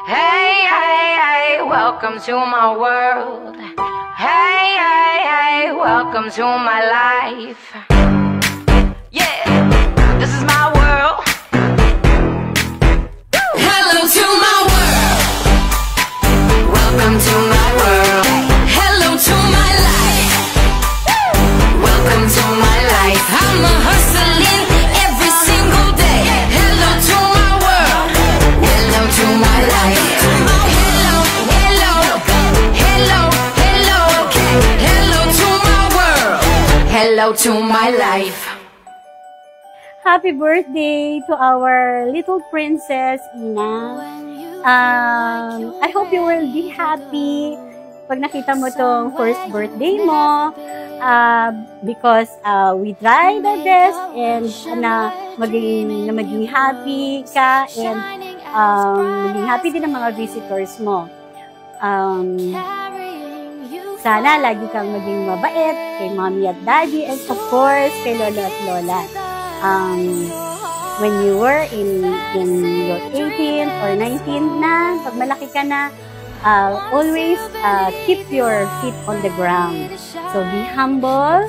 Hey, hey, hey, welcome to my world. Hey, hey, hey, welcome to my life. Yeah, this is my world. Hello to my world. Welcome to my world. Hello to my life. Welcome to my life. I'm a hustling every single day. Hello to my world. Hello to my life. Hello, hello, hello, hello, okay. Hello to my world. Hello to my life. Happy birthday to our little princess, Ina. I hope you will be happy pag nakita mo tong first birthday mo. Because we tried our best and na maging happy ka and maging happy din ang mga visitors mo. Sana lagi kang maging mabait kay mommy at daddy and of course kay lolo at lola. When you were in your 18 or 19 na, pag malaki ka na, always keep your feet on the ground. So be humble.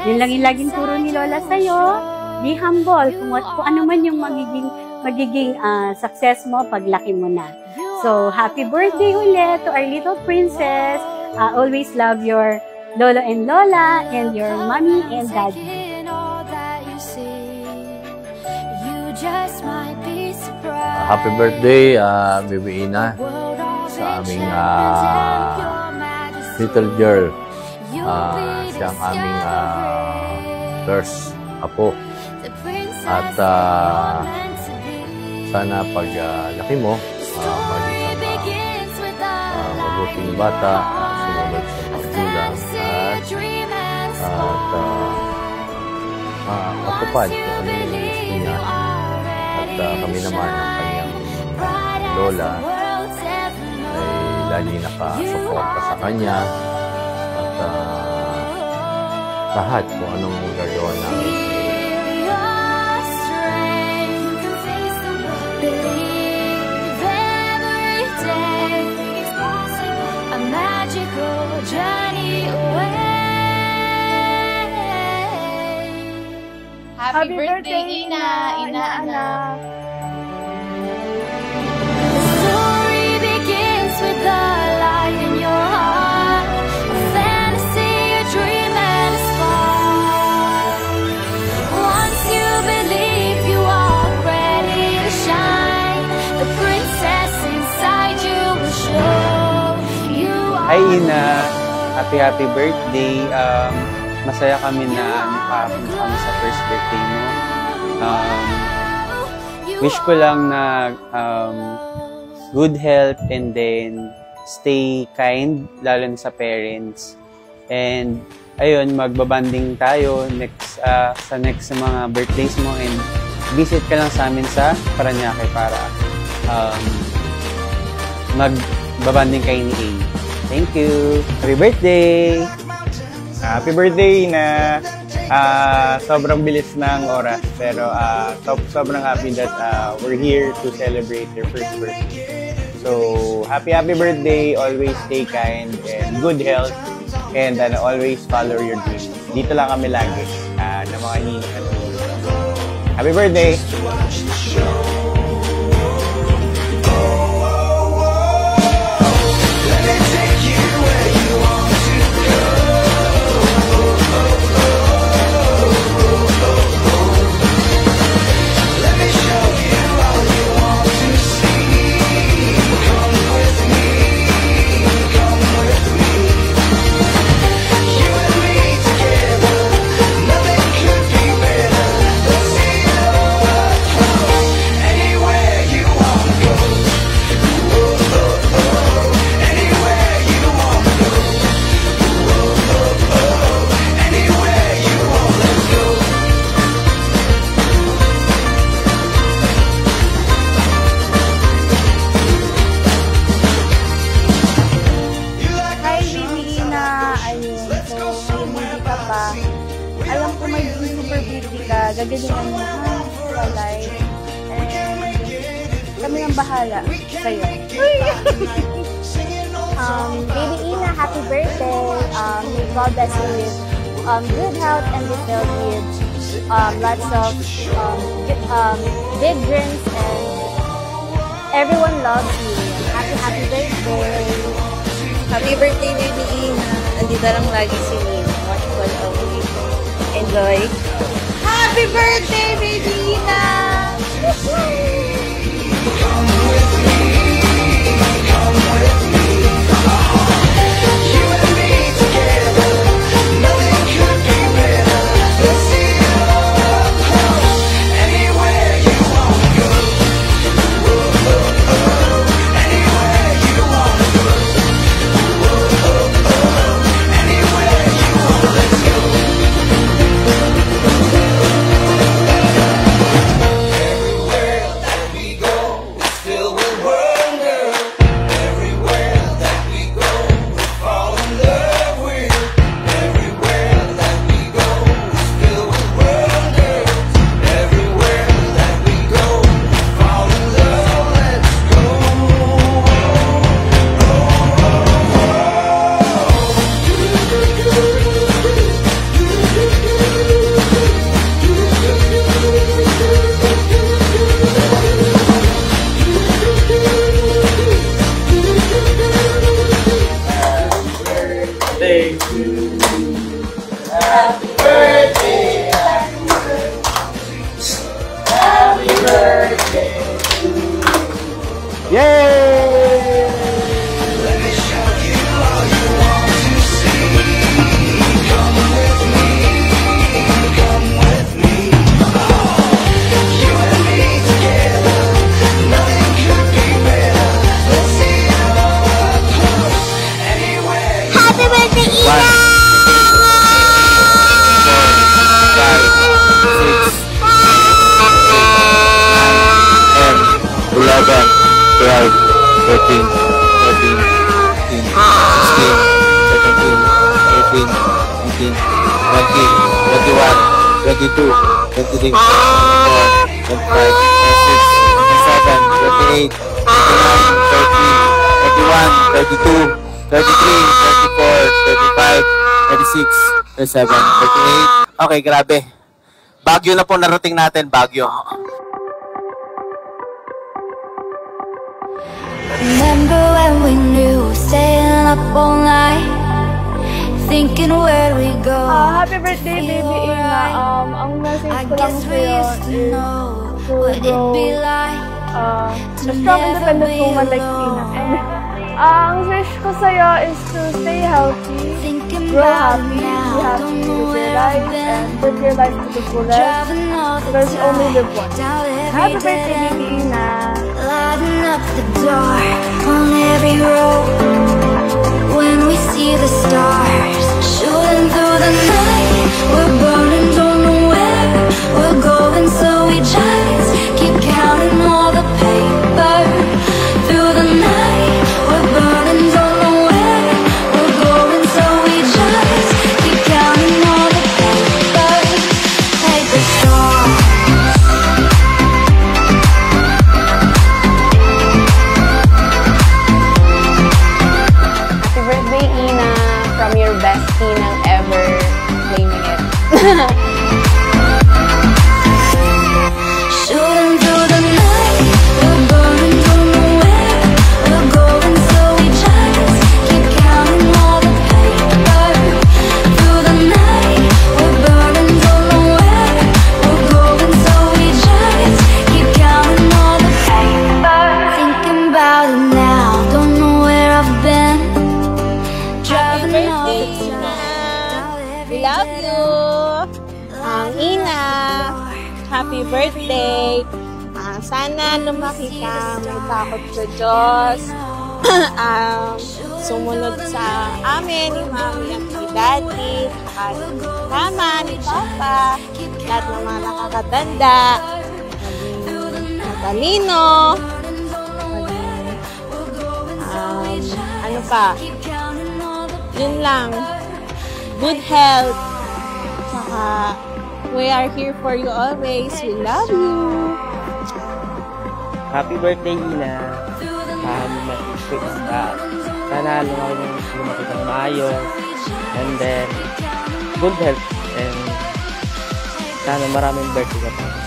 Yun lang yung laging turo ni Lola sa'yo. Be humble. Kung ano man yung magiging success mo paglaki mo na. So happy birthday ulit to our little princess. Always love your lolo and lola and your mommy and daddy. Happy birthday, Baby Ina, sa aming little girl. Siyang aming first apo. At sana pag laki mo, maging mabuting bata, sumunod sa magulang at matupad kung ano yung gusto niya. At kami naman ang kanyang lola ay lagi nakasuporta sa kanya at lahat kung anong gagawa namin. Happy birthday, Ina! Ina, anak! The story begins with the light in your heart, a fantasy, a dream, and a spark. Once you believe you are ready to shine, the princess inside you will show you are. Hi, Ina! Happy birthday! Masaya kami na nakapunta kami sa first birthday mo. Wish ko lang na good health and then stay kind, lalo na sa parents. And ayun, magbabanding tayo sa next mga birthdays mo and visit ka lang sa amin sa Parañaque para magbabanding kayo ni A. Thank you! Happy birthday! Happy birthday na sobrang bilis ng oras pero sobrang happy that we're here to celebrate your first birthday. So happy birthday, always stay kind and good health and always follow your dreams. Dito lang kami lagi ng mga ninong at ninong. Happy birthday! Alam ko may super busy ka, gagalingan mo ha, walay. Kami ang bahala sa'yo. Baby Ina, happy birthday. May God bless you with good health and be filled with lots of big dreams, and everyone loves you. Happy birthday. Happy birthday, Baby Ina. Andito lang lagi si Nina. Watchful always. Enjoy. Happy birthday, Baby Ina! Okay, grabe. Baguio na po narating natin, Baguio. Remember when we knew, staying up all night, thinking where we go. Happy birthday, Baby Ina. Ang message ko lang sa'yo is to strong independent woman like Ina. Ang wish ko sa'yo is to stay healthy, grow happy, be happy with your life, and live your life to the fullest, because you only live once. Happy birthday, Baby Ina! Lighting up the dark on every road, when we see the stars shooting through the night, we're burning, don't know where we're going, so we just keep counting all the paper through the night. We're burning, don't know where we're going, so we just keep counting all the paper like the stars. Happy birthday, Ina, from your bestie nang ever claiming it. Shooting through the night, we're burning, don't know where we're going, so we just keep counting all the paper through the night. We're burning, don't know where we're going, so we just keep counting all the paper. Thinking about it now, don't know where I've been. Driving all the time. We love you! Ang Ina, happy birthday! Sana lumaki ka, may takot sa Diyos. Sumunod sa amin, ni Mami at ni Daddy, at ni Mama, ni Papa, lahat ng mga nakakatanda, maging matalino, ano pa, yun lang, good health, saka we are here for you always, we love you. Happy birthday, Ina. Sana lumaki ng maayos. And then, good health. And sana maraming birthday ka pa.